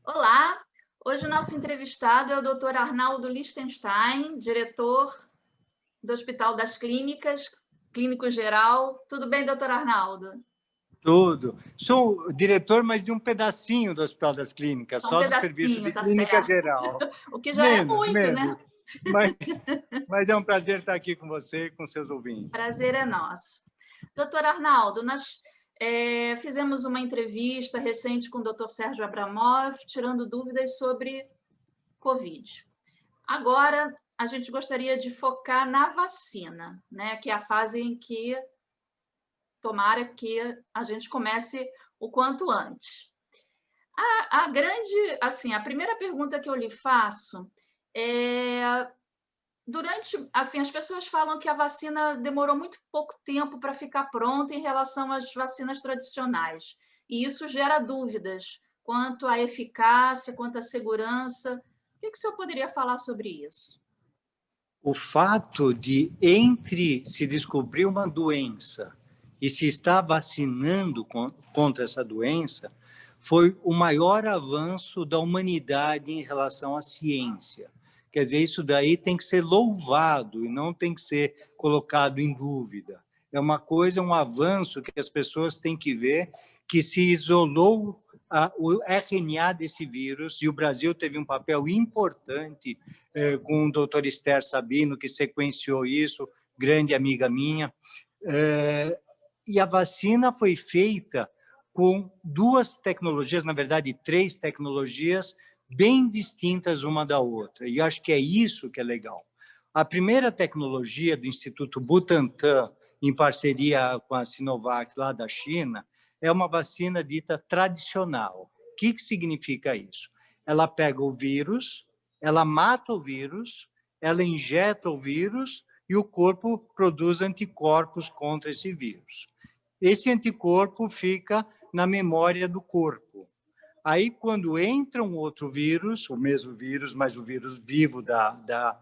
Olá, hoje o nosso entrevistado é o Dr. Arnaldo Lichtenstein, diretor do Hospital das Clínicas, clínico geral. Tudo bem, doutor Arnaldo? Tudo. Sou diretor, mas de um pedacinho do Hospital das Clínicas, Só um só do serviço pedacinho, de tá clínica certo. geral. O que já é Menos, muito, né? menos. Mas, mas é um prazer estar aqui com você e com seus ouvintes. Prazer é nosso. Doutor Arnaldo, nós fizemos uma entrevista recente com o doutor Sérgio Abramov, tirando dúvidas sobre Covid. Agora, a gente gostaria de focar na vacina, né? Que é a fase em que tomara que a gente comece o quanto antes. A grande, assim, a primeira pergunta que eu lhe faço é durante, assim, as pessoas falam que a vacina demorou muito pouco tempo para ficar pronta em relação às vacinas tradicionais, e isso gera dúvidas quanto à eficácia, quanto à segurança. O que o senhor poderia falar sobre isso? O fato de, entre se descobrir uma doença e se está vacinando contra essa doença, foi o maior avanço da humanidade em relação à ciência. Quer dizer, isso daí tem que ser louvado e não tem que ser colocado em dúvida. É uma coisa, um avanço que as pessoas têm que ver, que se isolou o RNA desse vírus, e o Brasil teve um papel importante com o doutor Esther Sabino, que sequenciou isso, grande amiga minha. E a vacina foi feita com duas tecnologias, na verdade, três tecnologias bem distintas uma da outra. E acho que é isso que é legal. A primeira tecnologia do Instituto Butantan, em parceria com a Sinovac, lá da China, é uma vacina dita tradicional. O que significa isso? Ela pega o vírus, ela mata o vírus, ela injeta o vírus e o corpo produz anticorpos contra esse vírus. Esse anticorpo fica na memória do corpo. Aí, quando entra um outro vírus, o mesmo vírus, mas o vírus vivo da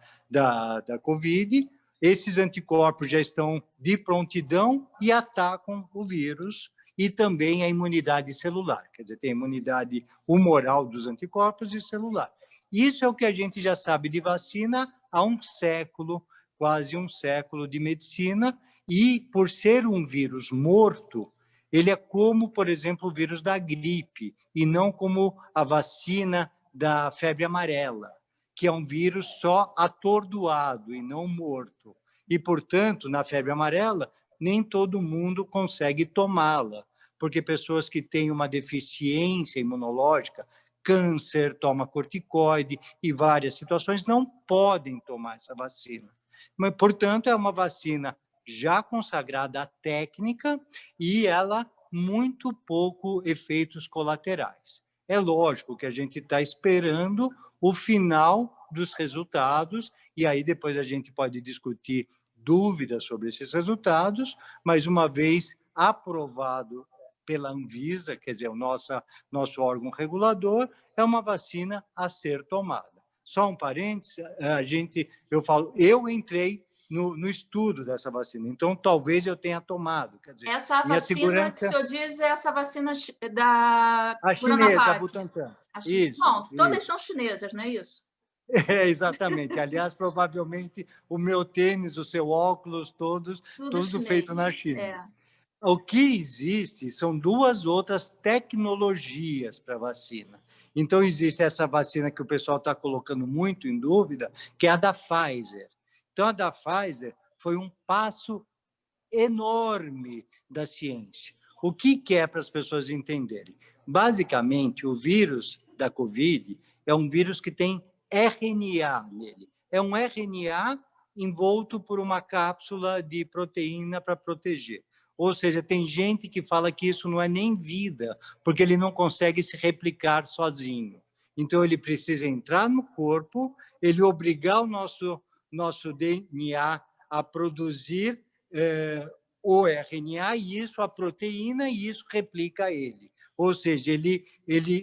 Covid, esses anticorpos já estão de prontidão e atacam o vírus e também a imunidade celular. Quer dizer, tem a imunidade humoral dos anticorpos e celular. Isso é o que a gente já sabe de vacina há um século, quase um século de medicina, e por ser um vírus morto, ele é como, por exemplo, o vírus da gripe, e não como a vacina da febre amarela, que é um vírus só atordoado e não morto. E, portanto, na febre amarela, nem todo mundo consegue tomá-la, porque pessoas que têm uma deficiência imunológica, câncer, toma corticoide e várias situações, não podem tomar essa vacina. Mas, portanto, é uma vacina já consagrada à técnica e ela muito pouco efeitos colaterais. É lógico que a gente está esperando o final dos resultados e aí depois a gente pode discutir dúvidas sobre esses resultados, mas uma vez aprovado pela Anvisa, quer dizer, o nosso órgão regulador, é uma vacina a ser tomada. Só um parênteses, eu entrei no estudo dessa vacina, então talvez eu tenha tomado, quer dizer, Essa minha vacina que o segurança... senhor diz é essa vacina da A chinesa, a Coronavac. Butantan. Isso, Bom, todas isso. são chinesas, não é isso? Exatamente. Aliás, provavelmente o meu tênis, o seu óculos, Tudo tudo feito chinês. na China. É. O que existe são duas outras tecnologias para vacina. Então, existe essa vacina que o pessoal está colocando muito em dúvida, que é a da Pfizer. Então, a da Pfizer foi um passo enorme da ciência. O que é para as pessoas entenderem? Basicamente, o vírus da Covid é um vírus que tem RNA nele. É um RNA envolto por uma cápsula de proteína para proteger. Ou seja, tem gente que fala que isso não é nem vida, porque ele não consegue se replicar sozinho. Então, ele precisa entrar no corpo, ele obrigar o nosso DNA a produzir o RNA, e isso a proteína, e isso replica ele. Ou seja, ele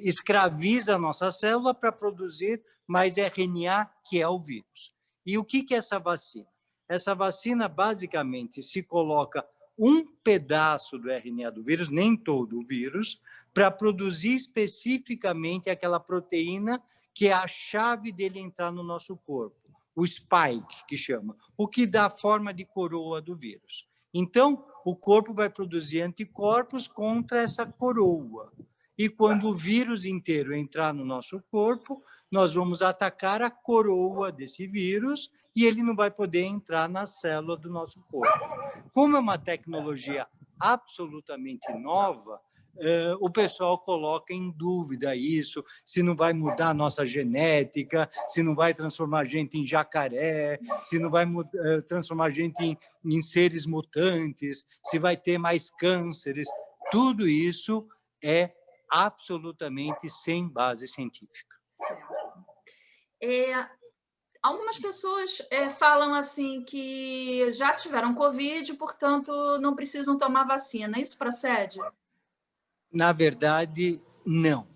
escraviza a nossa célula para produzir mais RNA, que é o vírus. E o que é essa vacina? Essa vacina, basicamente, se coloca um pedaço do RNA do vírus, nem todo o vírus, para produzir especificamente aquela proteína que é a chave dele entrar no nosso corpo, o spike, que chama, o que dá a forma de coroa do vírus. Então, o corpo vai produzir anticorpos contra essa coroa. E quando o vírus inteiro entrar no nosso corpo, nós vamos atacar a coroa desse vírus e ele não vai poder entrar na célula do nosso corpo. Como é uma tecnologia absolutamente nova, o pessoal coloca em dúvida isso, se não vai mudar a nossa genética, se não vai transformar a gente em jacaré, se não vai transformar a gente em seres mutantes, se vai ter mais cânceres. Tudo isso é absolutamente sem base científica. Algumas pessoas falam assim que já tiveram Covid, portanto, não precisam tomar vacina. Isso procede? Na verdade, não.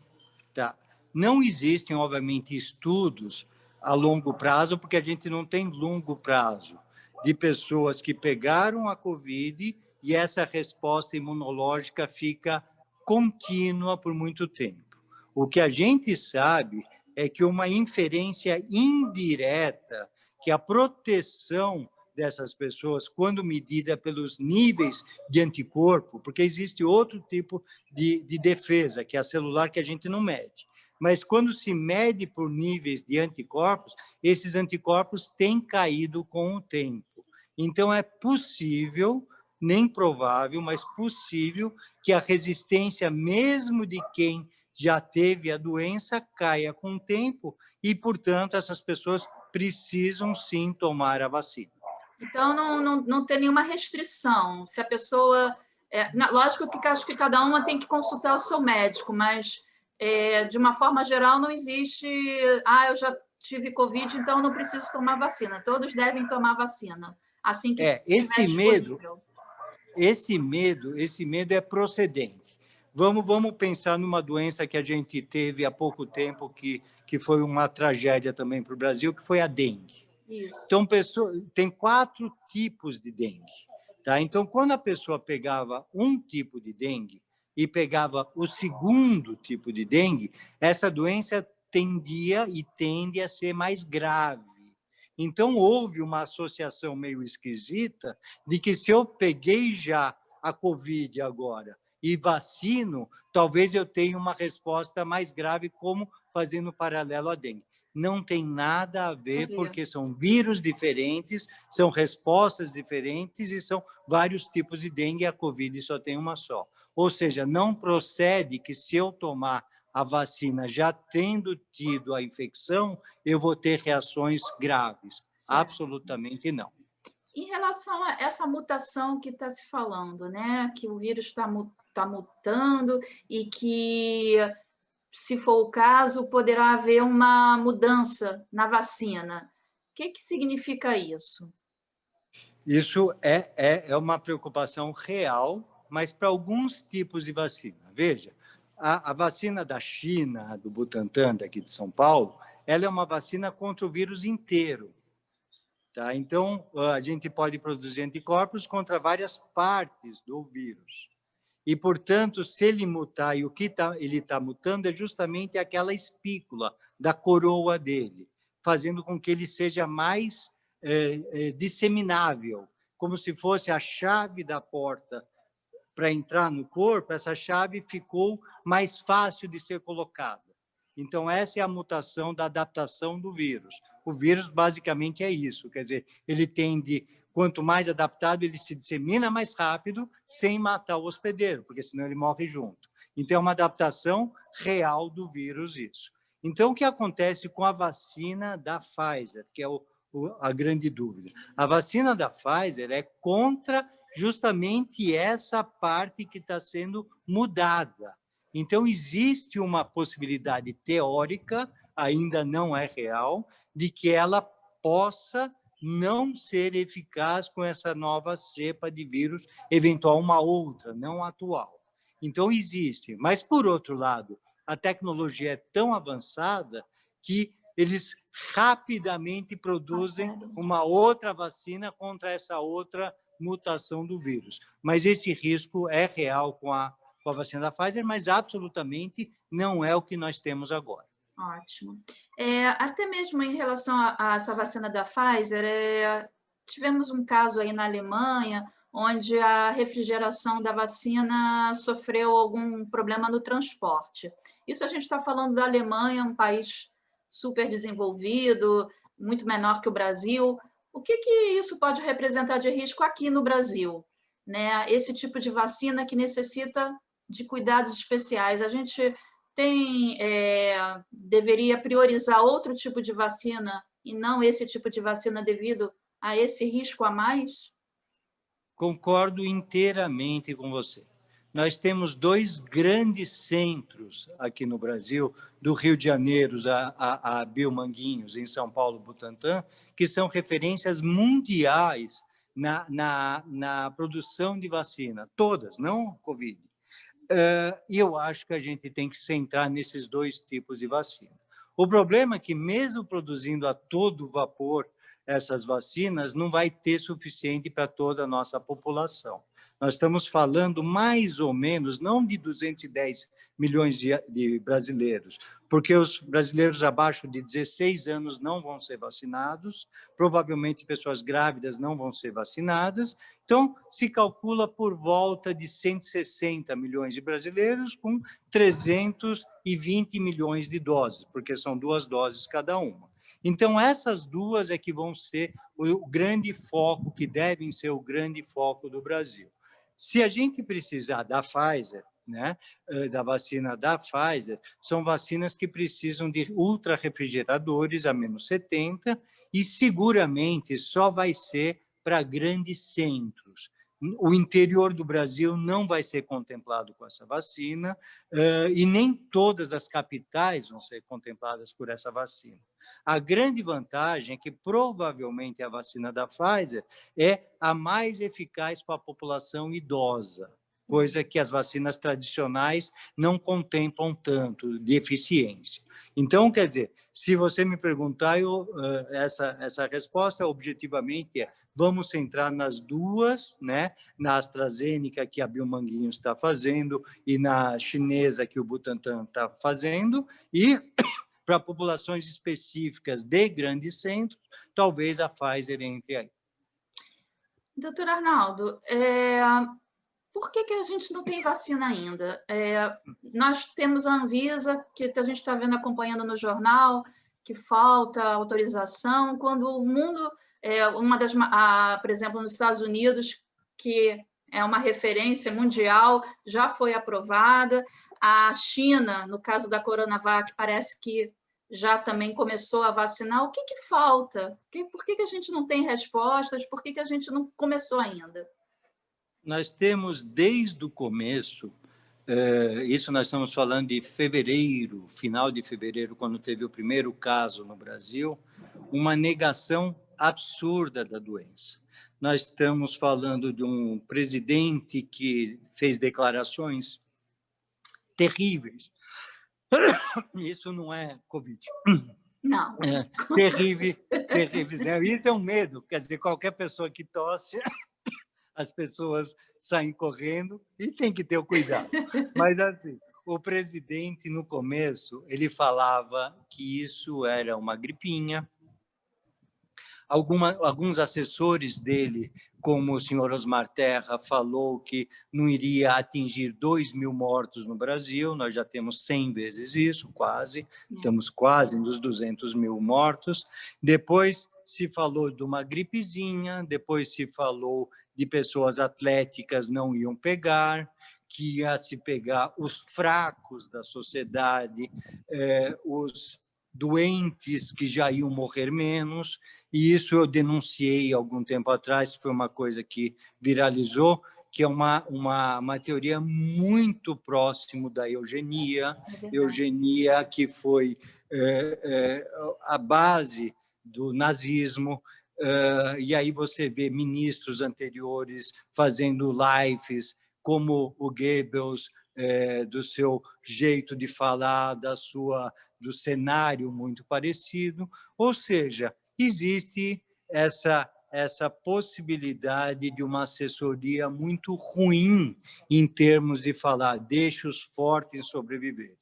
Tá? Não existem, obviamente, estudos a longo prazo, porque a gente não tem longo prazo de pessoas que pegaram a Covid e essa resposta imunológica fica contínua por muito tempo. O que a gente sabe é que uma inferência indireta, que a proteção dessas pessoas, quando medida pelos níveis de anticorpo, porque existe outro tipo de defesa, que é a celular, que a gente não mede. Mas quando se mede por níveis de anticorpos, esses anticorpos têm caído com o tempo. Então, é possível, nem provável, mas possível, que a resistência, mesmo de quem já teve a doença, caia com o tempo e, portanto, essas pessoas precisam sim tomar a vacina. Então, não tem nenhuma restrição. Se a pessoa... lógico que acho que cada uma tem que consultar o seu médico, mas, de uma forma geral, não existe... eu já tive Covid, então não preciso tomar vacina. Todos devem tomar vacina, assim que estiver disponível. Esse medo é procedente. Vamos pensar numa doença que a gente teve há pouco tempo, que foi uma tragédia também para o Brasil, que foi a dengue. Isso. Então, tem 4 tipos de dengue. Tá? Então, quando a pessoa pegava um tipo de dengue e pegava o segundo tipo de dengue, essa doença tendia e tende a ser mais grave. Então, houve uma associação meio esquisita de que se eu peguei já a Covid agora e vacino, talvez eu tenha uma resposta mais grave, como fazendo paralelo à dengue. Não tem nada a ver, porque são vírus diferentes, são respostas diferentes e são vários tipos de dengue, e a Covid só tem uma só. Ou seja, não procede que se eu tomar a vacina já tendo tido a infecção, eu vou ter reações graves. Certo. Absolutamente não. Em relação a essa mutação que está se falando, né? Que o vírus está mutando e que, se for o caso, poderá haver uma mudança na vacina. O que significa isso? Isso é uma preocupação real, mas para alguns tipos de vacina. Veja, a vacina da China, do Butantan, daqui de São Paulo, ela é uma vacina contra o vírus inteiro. Tá? Então, a gente pode produzir anticorpos contra várias partes do vírus. E, portanto, se ele mutar, e o que ele está mutando é justamente aquela espícula da coroa dele, fazendo com que ele seja mais disseminável, como se fosse a chave da porta para entrar no corpo, essa chave ficou mais fácil de ser colocada. Então, essa é a mutação da adaptação do vírus. O vírus, basicamente, é isso. Quer dizer, ele tende, quanto mais adaptado, ele se dissemina mais rápido, sem matar o hospedeiro, porque senão ele morre junto. Então, é uma adaptação real do vírus, isso. Então, o que acontece com a vacina da Pfizer, que é a grande dúvida? A vacina da Pfizer é contra justamente essa parte que está sendo mudada. Então, existe uma possibilidade teórica, ainda não é real, de que ela possa não ser eficaz com essa nova cepa de vírus, eventual uma outra, não atual. Então, existe. Mas, por outro lado, a tecnologia é tão avançada que eles rapidamente produzem uma outra vacina contra essa outra mutação do vírus. Mas esse risco é real com a com a vacina da Pfizer, mas absolutamente não é o que nós temos agora. Ótimo. Até mesmo em relação a essa vacina da Pfizer, tivemos um caso aí na Alemanha, onde a refrigeração da vacina sofreu algum problema no transporte. Isso a gente está falando da Alemanha, um país super desenvolvido, muito menor que o Brasil. O que isso pode representar de risco aqui no Brasil, né? Esse tipo de vacina que necessita de cuidados especiais. A gente deveria priorizar outro tipo de vacina e não esse tipo de vacina devido a esse risco a mais? Concordo inteiramente com você. Nós temos dois grandes centros aqui no Brasil, do Rio de Janeiro a Biomanguinhos, em São Paulo, Butantã, que são referências mundiais na produção de vacina, todas, não Covid. E eu acho que a gente tem que centrar nesses dois tipos de vacina. O problema é que, mesmo produzindo a todo vapor essas vacinas, não vai ter suficiente para toda a nossa população. Nós estamos falando mais ou menos, não de 210 milhões de brasileiros, porque os brasileiros abaixo de 16 anos não vão ser vacinados, provavelmente pessoas grávidas não vão ser vacinadas, então se calcula por volta de 160 milhões de brasileiros com 320 milhões de doses, porque são 2 doses cada uma. Então, essas duas é que vão ser o grande foco, que devem ser o grande foco do Brasil. Se a gente precisar da Pfizer, né, da vacina da Pfizer, são vacinas que precisam de ultra-refrigeradores a -70 e seguramente só vai ser para grandes centros. O interior do Brasil não vai ser contemplado com essa vacina e nem todas as capitais vão ser contempladas por essa vacina. A grande vantagem é que, provavelmente, a vacina da Pfizer é a mais eficaz para a população idosa, coisa que as vacinas tradicionais não contemplam tanto de eficiência. Então, quer dizer, se você me perguntar, essa resposta objetivamente é: vamos centrar nas duas, né? Na AstraZeneca, que a Biomanguinhos está fazendo, e na chinesa, que o Butantan está fazendo, e para populações específicas de grandes centros, talvez a Pfizer entre aí. Doutor Arnaldo, por que a gente não tem vacina ainda? Nós temos a Anvisa, que a gente está vendo, acompanhando no jornal, que falta autorização, quando o mundo, por exemplo, nos Estados Unidos, que é uma referência mundial, já foi aprovada. A China, no caso da Coronavac, parece que já também começou a vacinar. O que falta? Por que a gente não tem respostas? Por que a gente não começou ainda? Nós temos, desde o começo, isso nós estamos falando de fevereiro, final de fevereiro, quando teve o primeiro caso no Brasil, uma negação absurda da doença. Nós estamos falando de um presidente que fez declarações terríveis. Isso não é Covid. Não. Terrível. Isso é um medo. Quer dizer, qualquer pessoa que tosse, as pessoas saem correndo e tem que ter o cuidado. Mas, assim, o presidente, no começo, ele falava que isso era uma gripinha. Alguns assessores dele, como o senhor Osmar Terra, falou que não iria atingir 2.000 mortos no Brasil, nós já temos 100 vezes isso, quase, estamos quase nos 200.000 mortos. Depois se falou de uma gripezinha, depois se falou de pessoas atléticas não iam pegar, que ia se pegar os fracos da sociedade, os doentes que já iam morrer menos, e isso eu denunciei algum tempo atrás, foi uma coisa que viralizou, que é uma teoria muito próximo da eugenia, eugenia que foi a base do nazismo, e aí você vê ministros anteriores fazendo lives, como o Goebbels, do seu jeito de falar, do cenário muito parecido, ou seja, existe essa essa possibilidade de uma assessoria muito ruim em termos de falar, deixa os fortes sobreviver.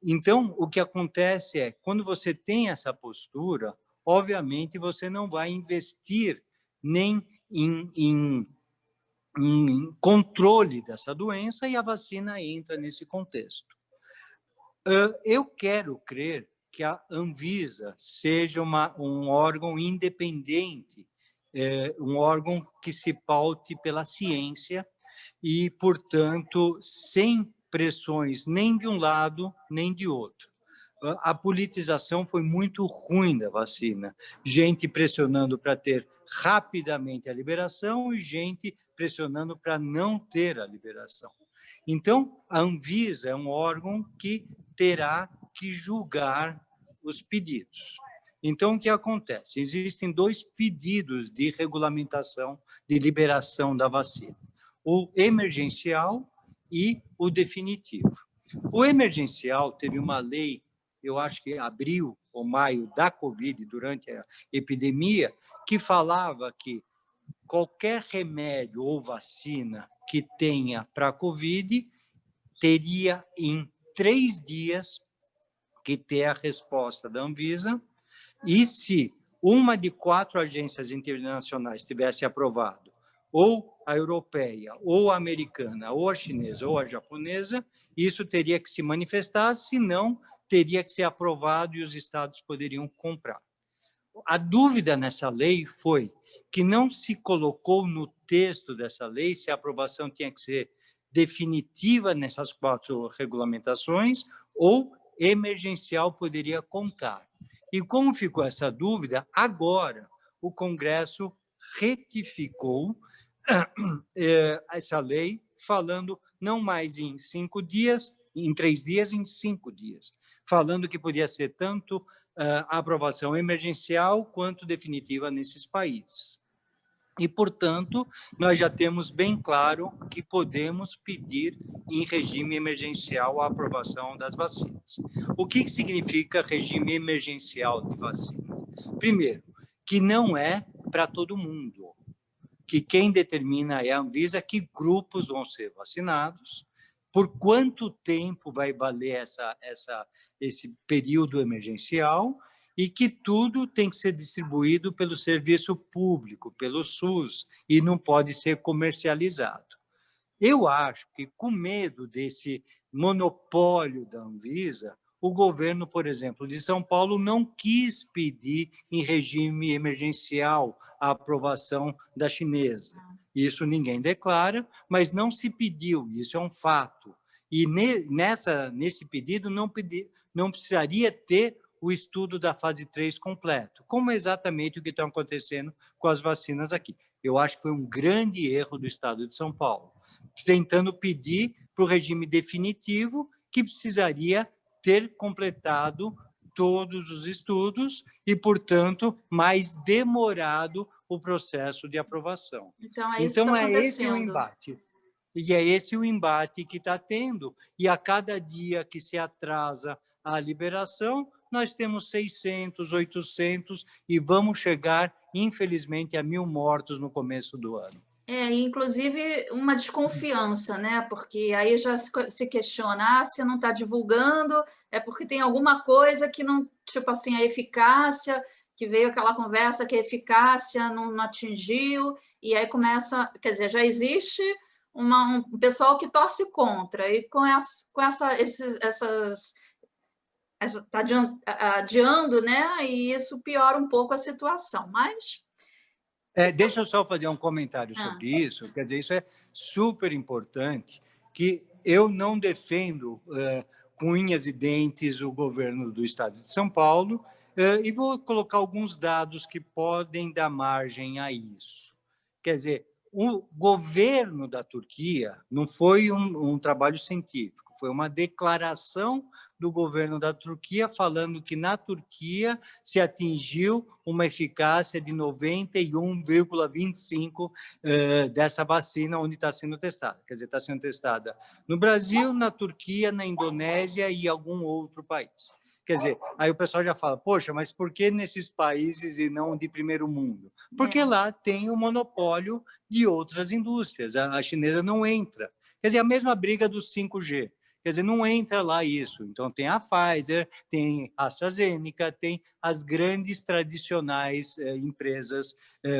Então, o que acontece é, quando você tem essa postura, obviamente você não vai investir nem em controle dessa doença e a vacina entra nesse contexto. Eu quero crer que a Anvisa seja um órgão independente, um órgão que se paute pela ciência e, portanto, sem pressões nem de um lado nem de outro. A politização foi muito ruim da vacina. Gente pressionando para ter rapidamente a liberação e gente pressionando para não ter a liberação. Então, a Anvisa é um órgão que terá que julgar os pedidos. Então, o que acontece? Existem 2 pedidos de regulamentação, de liberação da vacina: o emergencial e o definitivo. O emergencial teve uma lei, eu acho que abril ou maio da Covid, durante a epidemia, que falava que qualquer remédio ou vacina que tenha para a Covid teria em 3 dias que ter a resposta da Anvisa, e se uma de 4 agências internacionais tivesse aprovado, ou a europeia, ou a americana, ou a chinesa, ou a japonesa, isso teria que se manifestar, senão teria que ser aprovado e os estados poderiam comprar. A dúvida nessa lei foi que não se colocou no texto dessa lei se a aprovação tinha que ser definitiva nessas 4 regulamentações ou emergencial poderia contar. E como ficou essa dúvida, agora o Congresso retificou essa lei, falando não mais em 5 dias, em 3 dias, em 5 dias, falando que podia ser tanto a aprovação emergencial quanto definitiva nesses países. E, portanto, nós já temos bem claro que podemos pedir em regime emergencial a aprovação das vacinas. O que significa regime emergencial de vacina? Primeiro, que não é para todo mundo, que quem determina é a Anvisa que grupos vão ser vacinados, por quanto tempo vai valer esse período emergencial, e que tudo tem que ser distribuído pelo serviço público, pelo SUS, e não pode ser comercializado. Eu acho que, com medo desse monopólio da Anvisa, o governo, por exemplo, de São Paulo não quis pedir em regime emergencial a aprovação da chinesa. Isso ninguém declara, mas não se pediu, isso é um fato. E nesse pedido não precisaria ter o estudo da fase 3 completo, como é exatamente o que está acontecendo com as vacinas aqui. Eu acho que foi um grande erro do Estado de São Paulo, tentando pedir para o regime definitivo, que precisaria ter completado todos os estudos e, portanto, mais demorado o processo de aprovação. Então, é isso que está acontecendo. Esse o embate. E é esse o embate que está tendo. E a cada dia que se atrasa a liberação, nós temos 600, 800 e vamos chegar, infelizmente, a 1.000 mortos no começo do ano. Inclusive uma desconfiança, né? Porque aí já se questiona, se não está divulgando, é porque tem alguma coisa que não, tipo assim, a eficácia, que veio aquela conversa que a eficácia não atingiu, e aí começa, quer dizer, já existe um pessoal que torce contra, e está adiando, né? E isso piora um pouco a situação, mas... Deixa eu só fazer um comentário sobre isso. Quer dizer, isso é super importante, que eu não defendo com unhas e dentes o governo do Estado de São Paulo, e vou colocar alguns dados que podem dar margem a isso. Quer dizer, o governo da Turquia não foi um trabalho científico, foi uma declaração do governo da Turquia falando que na Turquia se atingiu uma eficácia de 91,25% dessa vacina onde está sendo testada. Quer dizer, está sendo testada no Brasil, na Turquia, na Indonésia e algum outro país. Quer dizer, aí o pessoal já fala, poxa, mas por que nesses países e não de primeiro mundo? Porque É, lá tem o monopólio de outras indústrias, a chinesa não entra. Quer dizer, a mesma briga do 5G. Quer dizer, não entra lá isso. Então, tem a Pfizer, tem a AstraZeneca, tem as grandes tradicionais empresas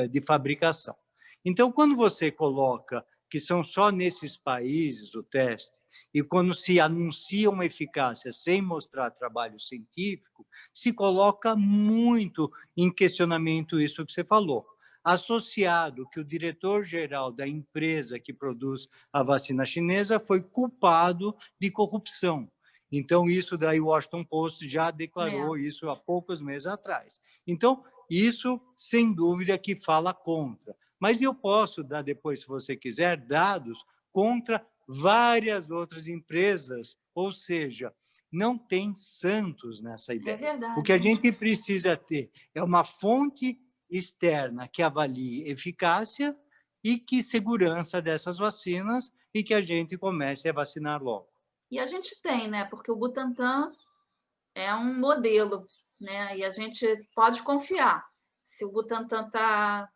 de fabricação. Então, quando você coloca que são só nesses países o teste, e quando se anuncia uma eficácia sem mostrar trabalho científico, se coloca muito em questionamento isso que você falou. Associado que o diretor-geral da empresa que produz a vacina chinesa foi culpado de corrupção. Então, isso daí o Washington Post já declarou é. isso há poucos meses atrás. Então, isso, sem dúvida, que fala contra. Mas eu posso dar depois, se você quiser, dados contra várias outras empresas, ou seja, não tem santos nessa É ideia. O que verdade. a gente precisa ter é uma fonte externa que avalie eficácia e que segurança dessas vacinas e que a gente comece a vacinar logo. E a gente tem, né? Porque o Butantan é um modelo, né? E a gente pode confiar. Se o Butantan está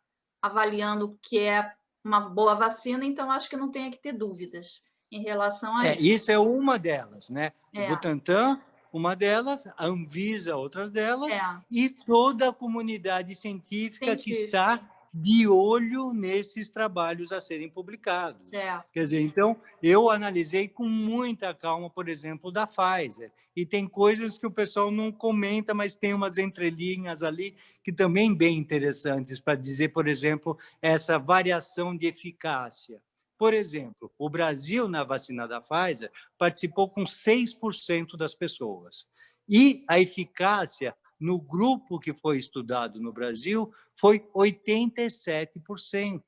avaliando que é uma boa vacina, então acho que não tem que ter dúvidas em relação a isso. Isso é uma delas, né? O É, Butantan, uma delas, a Anvisa, outras delas, é, e toda a comunidade científica que científica, está de olho nesses trabalhos a serem publicados. certo. Quer dizer, então, eu analisei com muita calma, por exemplo, da Pfizer, e tem coisas que o pessoal não comenta, mas tem umas entrelinhas ali que também bem interessantes para dizer, por exemplo, essa variação de eficácia. Por exemplo, o Brasil, na vacina da Pfizer, participou com 6% das pessoas. E a eficácia no grupo que foi estudado no Brasil foi 87%,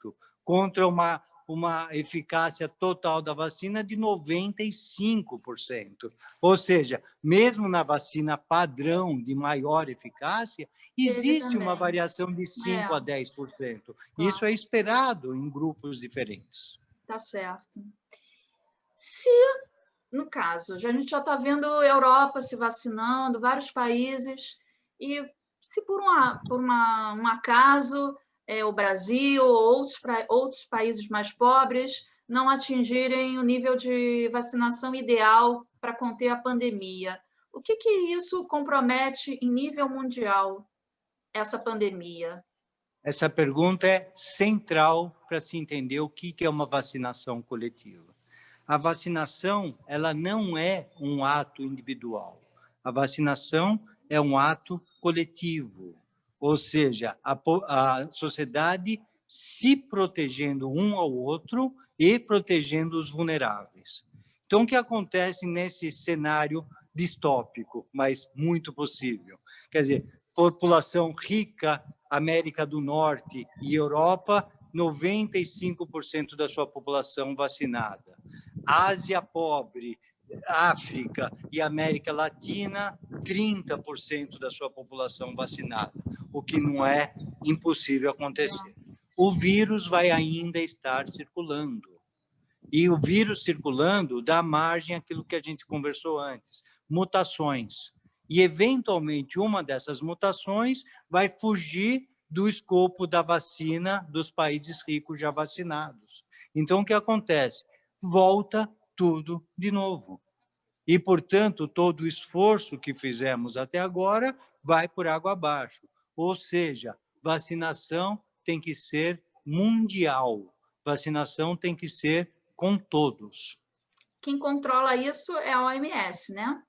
contra uma eficácia total da vacina de 95%. Ou seja, mesmo na vacina padrão de maior eficácia, Teve existe uma também. variação de É, 5 a 10%. Isso claro, é esperado em grupos diferentes. tá certo. Se, no caso, a gente já está vendo a Europa se vacinando, vários países, e se por um acaso o Brasil ou outros países mais pobres não atingirem o nível de vacinação ideal para conter a pandemia, o que isso compromete em nível mundial, essa pandemia? Essa pergunta é central para se entender o que é uma vacinação coletiva. A vacinação, ela não é um ato individual. A vacinação é um ato coletivo, ou seja, a sociedade se protegendo um ao outro e protegendo os vulneráveis. Então, o que acontece nesse cenário distópico, mas muito possível? Quer dizer, população rica, América do Norte e Europa, 95% da sua população vacinada. Ásia pobre, África e América Latina, 30% da sua população vacinada, o que não é impossível acontecer. O vírus vai ainda estar circulando. E o vírus circulando dá margem àquilo que a gente conversou antes, mutações. E, eventualmente, uma dessas mutações vai fugir do escopo da vacina dos países ricos já vacinados. Então, o que acontece? Volta tudo de novo. E, portanto, todo o esforço que fizemos até agora vai por água abaixo. Ou seja, vacinação tem que ser mundial. Vacinação tem que ser com todos. Quem controla isso é a OMS, né?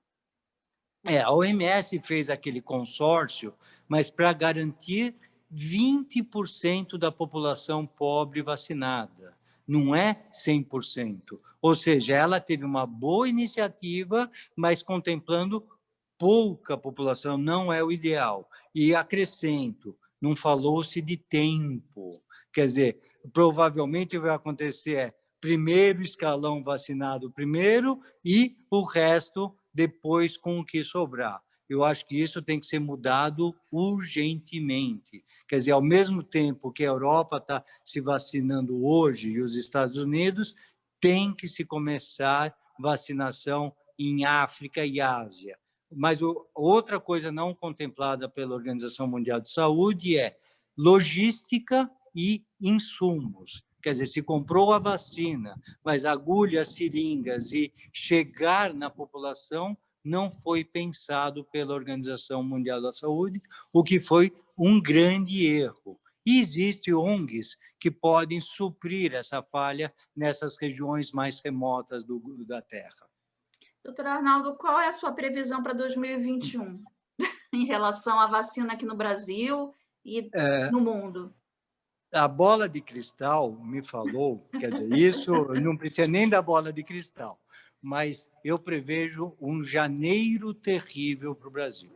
A OMS fez aquele consórcio, mas para garantir 20% da população pobre vacinada, não é 100%. Ou seja, ela teve uma boa iniciativa, mas contemplando pouca população, não é o ideal. E acrescento, não falou-se de tempo. Quer dizer, provavelmente vai acontecer primeiro escalão vacinado primeiro e o resto depois com o que sobrar. Eu acho que isso tem que ser mudado urgentemente. Quer dizer, ao mesmo tempo que a Europa está se vacinando hoje e os Estados Unidos, tem que se começar vacinação em África e Ásia. Mas outra coisa não contemplada pela Organização Mundial de Saúde é logística e insumos. Quer dizer, se comprou a vacina, mas agulhas, seringas e chegar na população não foi pensado pela Organização Mundial da Saúde, o que foi um grande erro. E existem ONGs que podem suprir essa falha nessas regiões mais remotas da Terra. Doutor Arnaldo, qual é a sua previsão para 2021 em relação à vacina aqui no Brasil e no mundo? A bola de cristal me falou, quer dizer, isso não precisa nem da bola de cristal, mas eu prevejo um janeiro terrível para o Brasil.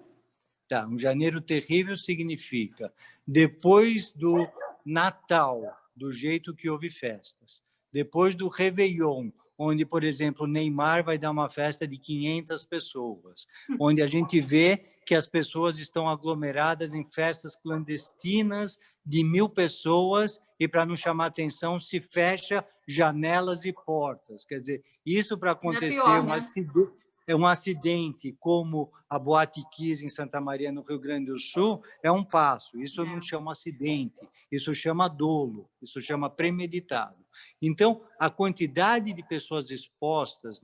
Tá, um janeiro terrível significa depois do Natal, do jeito que houve festas, depois do Réveillon, onde, por exemplo, o Neymar vai dar uma festa de 500 pessoas, onde a gente vê que as pessoas estão aglomeradas em festas clandestinas de 1.000 pessoas e, para não chamar atenção, se fecha janelas e portas. Quer dizer, isso para acontecer um acidente como a Boate Kiss em Santa Maria, no Rio Grande do Sul, é um passo. Isso eu não chamo acidente, isso chama dolo, isso chama premeditado. Então, a quantidade de pessoas expostas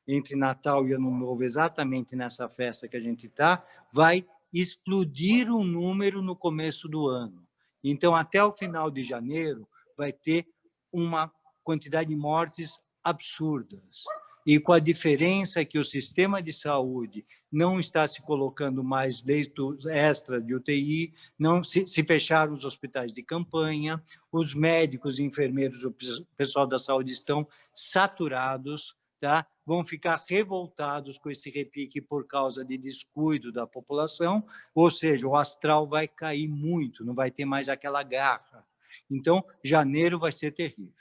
entre Natal e Ano Novo, exatamente nessa festa que a gente está, vai explodir um número no começo do ano. Então, até o final de janeiro, vai ter uma quantidade de mortes absurdas. E com a diferença que o sistema de saúde não está se colocando mais leitos extra de UTI, não se fecharam os hospitais de campanha, os médicos, enfermeiros, o pessoal da saúde estão saturados, tá? Vão ficar revoltados com esse repique por causa de descuido da população, ou seja, o astral vai cair muito, não vai ter mais aquela garra. Então, janeiro vai ser terrível.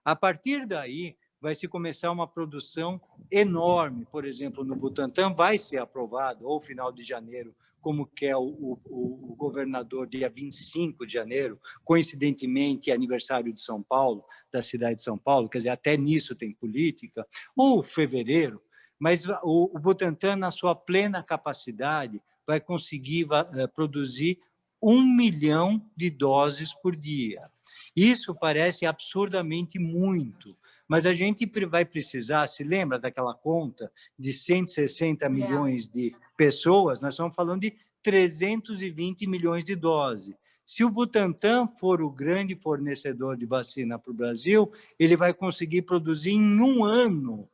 A partir daí, vai se começar uma produção enorme. Por exemplo, no Butantan vai ser aprovado, ou final de janeiro, como quer o governador, dia 25 de janeiro, coincidentemente, aniversário de São Paulo, da cidade de São Paulo, quer dizer, até nisso tem política, ou fevereiro, mas o Butantan, na sua plena capacidade, vai conseguir produzir 1 milhão de doses por dia. Isso parece absurdamente muito, mas a gente vai precisar, se lembra daquela conta de 160 milhões de pessoas, nós estamos falando de 320 milhões de doses. Se o Butantan for o grande fornecedor de vacina para o Brasil, ele vai conseguir produzir em um ano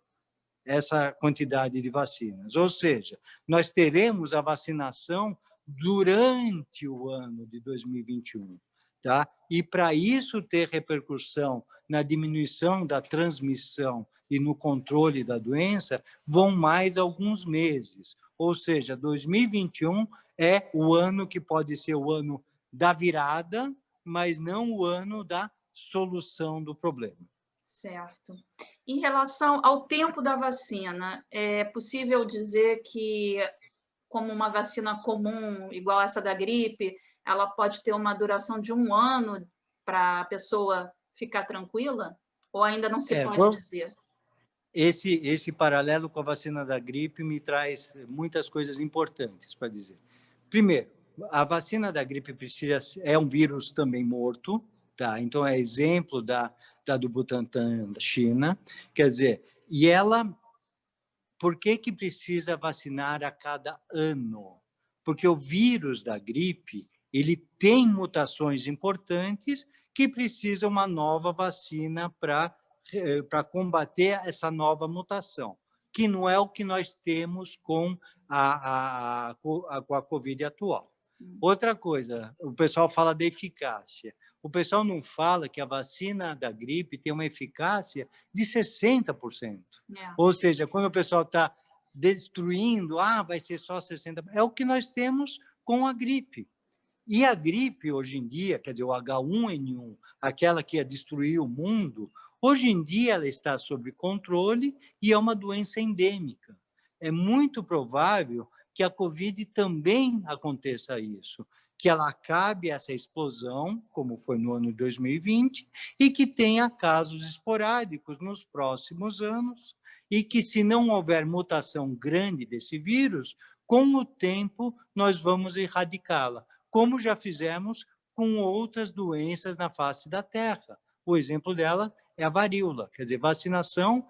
essa quantidade de vacinas. Ou seja, nós teremos a vacinação durante o ano de 2021. Tá? E para isso ter repercussão na diminuição da transmissão e no controle da doença, vão mais alguns meses. Ou seja, 2021 é o ano que pode ser o ano da virada, mas não o ano da solução do problema. Certo. Em relação ao tempo da vacina, é possível dizer que, como uma vacina comum, igual essa da gripe, ela pode ter uma duração de 1 ano para a pessoa ficar tranquila? Ou ainda não se pode dizer? Esse paralelo com a vacina da gripe me traz muitas coisas importantes para dizer. Primeiro, a vacina da gripe é um vírus também morto, tá? Então é exemplo da do Butantan da China, quer dizer, e ela, por que precisa vacinar a cada ano? Porque o vírus da gripe, ele tem mutações importantes que precisam uma nova vacina para combater essa nova mutação, que não é o que nós temos com a Covid atual. Outra coisa, o pessoal fala da eficácia. O pessoal não fala que a vacina da gripe tem uma eficácia de 60%. Ou seja, quando o pessoal está destruindo, vai ser só 60%, é o que nós temos com a gripe. E a gripe, hoje em dia, quer dizer, o H1N1, aquela que ia destruir o mundo, hoje em dia ela está sob controle e é uma doença endêmica. É muito provável que a Covid também aconteça isso, que ela acabe essa explosão, como foi no ano de 2020, e que tenha casos esporádicos nos próximos anos, e que, se não houver mutação grande desse vírus, com o tempo nós vamos erradicá-la, como já fizemos com outras doenças na face da Terra. O exemplo dela é a varíola, quer dizer, vacinação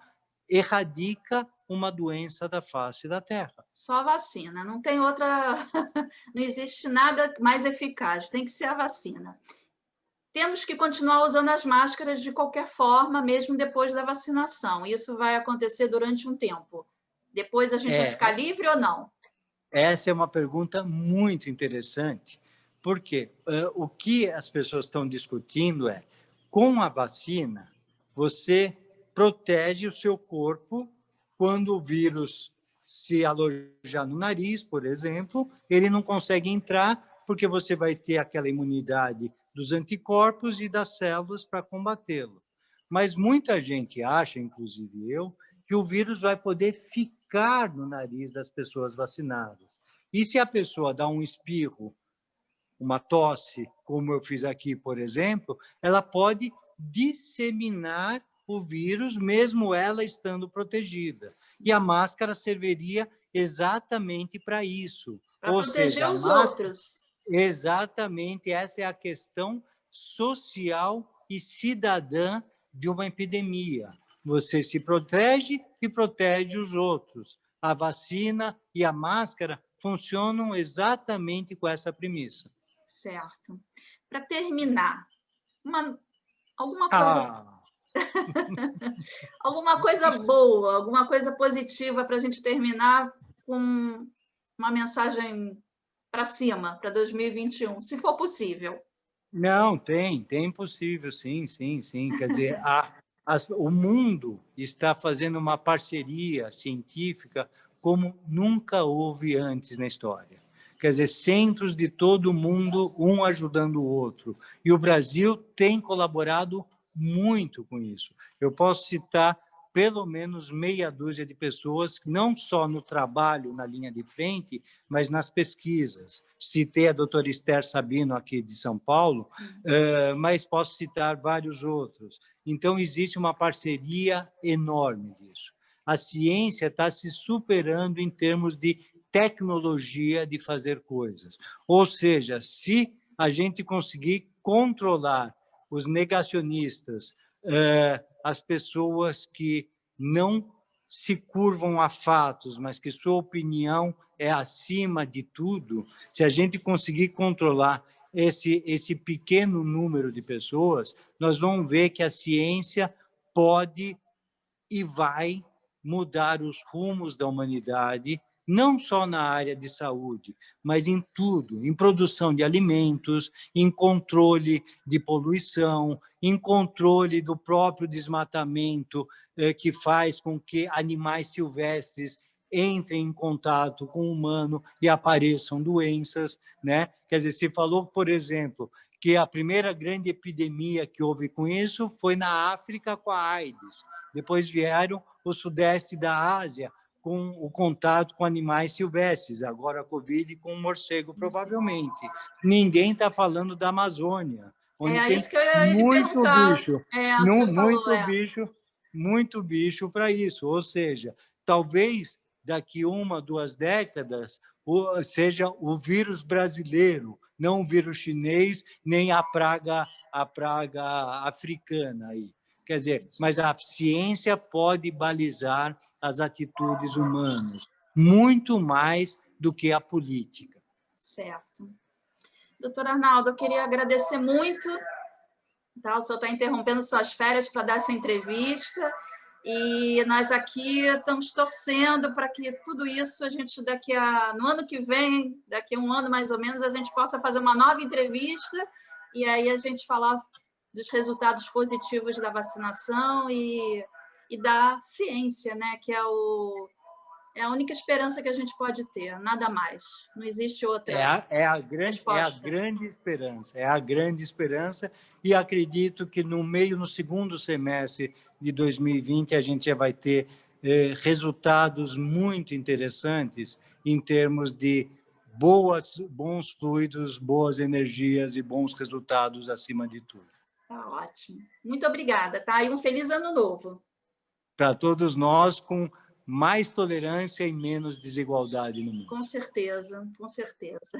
erradica uma doença da face da Terra. Só a vacina, não tem outra, não existe nada mais eficaz, tem que ser a vacina. Temos que continuar usando as máscaras de qualquer forma, mesmo depois da vacinação. Isso vai acontecer durante um tempo. Depois a gente vai ficar livre ou não? Essa é uma pergunta muito interessante, porque o que as pessoas estão discutindo é, com a vacina, você protege o seu corpo quando o vírus se alojar no nariz, por exemplo, ele não consegue entrar porque você vai ter aquela imunidade dos anticorpos e das células para combatê-lo. Mas muita gente acha, inclusive eu, que o vírus vai poder ficar no nariz das pessoas vacinadas. E se a pessoa dá um espirro, uma tosse, como eu fiz aqui, por exemplo, ela pode disseminar o vírus, mesmo ela estando protegida. E a máscara serviria exatamente para isso. Para proteger os outros. Exatamente, essa é a questão social e cidadã de uma epidemia. Você se protege e protege os outros. A vacina e a máscara funcionam exatamente com essa premissa. Certo. Para terminar, alguma coisa... alguma coisa boa, alguma coisa positiva para a gente terminar com uma mensagem para cima, para 2021, se for possível. Não, tem possível, sim. Quer dizer, o mundo está fazendo uma parceria científica como nunca houve antes na história. Quer dizer, centros de todo o mundo, um ajudando o outro. E o Brasil tem colaborado muito com isso. Eu posso citar pelo menos meia dúzia de pessoas, não só no trabalho na linha de frente, mas nas pesquisas. Citei a doutora Esther Sabino, aqui de São Paulo, mas posso citar vários outros. Então, existe uma parceria enorme disso. A ciência está se superando em termos de tecnologia de fazer coisas. Ou seja, se a gente conseguir controlar os negacionistas, as pessoas que não se curvam a fatos, mas que sua opinião é acima de tudo, se a gente conseguir controlar esse pequeno número de pessoas, nós vamos ver que a ciência pode e vai mudar os rumos da humanidade, não só na área de saúde, mas em tudo, em produção de alimentos, em controle de poluição, em controle do próprio desmatamento, que faz com que animais silvestres entrem em contato com o humano e apareçam doenças, né? Quer dizer, se falou, por exemplo, que a primeira grande epidemia que houve com isso foi na África com a AIDS. Depois vieram o sudeste da Ásia com o contato com animais silvestres, agora a Covid com o morcego, provavelmente. Ninguém está falando da Amazônia, onde tem isso que eu ia lhe muito perguntar. bicho, O que você falou, muito bicho para isso. Ou seja, talvez daqui 1, 2 décadas seja o vírus brasileiro, não o vírus chinês, nem a praga africana aí. Quer dizer, mas a ciência pode balizar as atitudes humanas, muito mais do que a política. Certo. Doutor Arnaldo, eu queria agradecer muito. Tá? O senhor está interrompendo suas férias para dar essa entrevista e nós aqui estamos torcendo para que tudo isso a gente no ano que vem, daqui a um ano mais ou menos, a gente possa fazer uma nova entrevista e aí a gente falar dos resultados positivos da vacinação e da ciência, né? Que é a única esperança que a gente pode ter, nada mais. Não existe outra resposta. É a grande esperança, e acredito que no segundo semestre de 2020 a gente já vai ter resultados muito interessantes em termos de bons fluidos, boas energias e bons resultados acima de tudo. Tá ótimo. Muito obrigada, tá? E um feliz ano novo. para todos nós, com mais tolerância e menos desigualdade no mundo. Com certeza, com certeza.